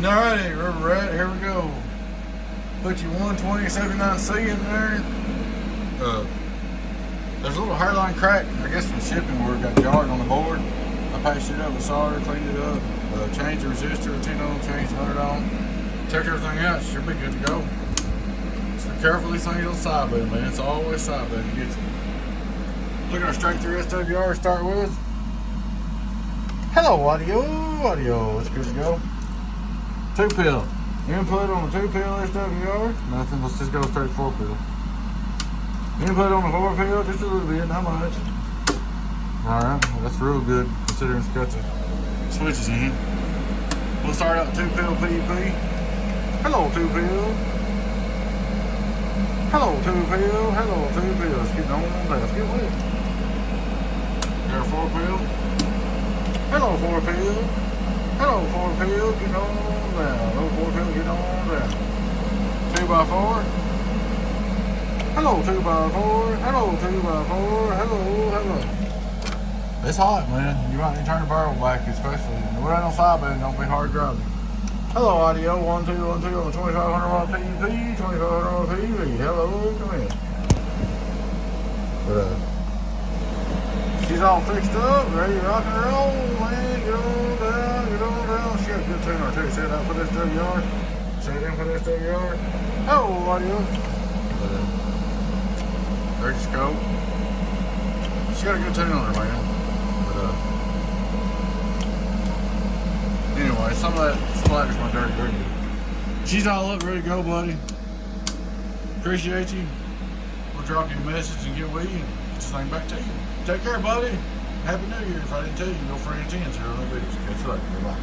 Alrighty, River Rat, here we go. Put your 12079C in there. There's a little hairline crack, I guess from shipping, where it got jarred on the board. I patched it up with solder, cleaned it up, changed the resistor, 10 ohm, changed the 100 ohm, checked everything out, should be good to go. So be careful with these things on side bed, man. It's always side bed that gets you. Look at our straight through SWR to start with. Hello, audio, it's good to go. 2-pill. Input on the 2-pill SWR, nothing, let's just go straight 4-pill. Input on the 4-pill, just a little bit, not much. Alright, well, that's real good considering it's got the switches in. We'll start out 2-pill PEP. Hello, 2-pill. Hello, 2-pill. Hello, 2-pill. Let's get on that. Let's get with it. Got our 4-pill. Hello, 4-pill. Hello, 4-pill. Get on down. Hello, 4-pill. Get on down. 2x4. Hello, 2x4. Hello, 2x4. Hello. It's hot, man. You might need to turn the barrel back, especially. We're on 5 bed, don't be hard driving. Hello, audio. 1, 2, 1, 2 on the 2500 watt PEP, 2500 watt PEP. Hello, come in. But, she's all fixed up, ready to rock and roll, man. Get on down. She got a good tuner too. Set up for this SWR. Set in for this SWR. Hello, audio. There's your scope. She got a good tune on her, man. But, anyway, some of that splatters my dirty gritty. She's all up, ready to go, buddy. Appreciate you. We'll drop you a message and get with you. Get this thing back to you. Take care, buddy. Happy New Year. If I didn't tell you, go for any 10s here on the videos. Catch you later. Bye.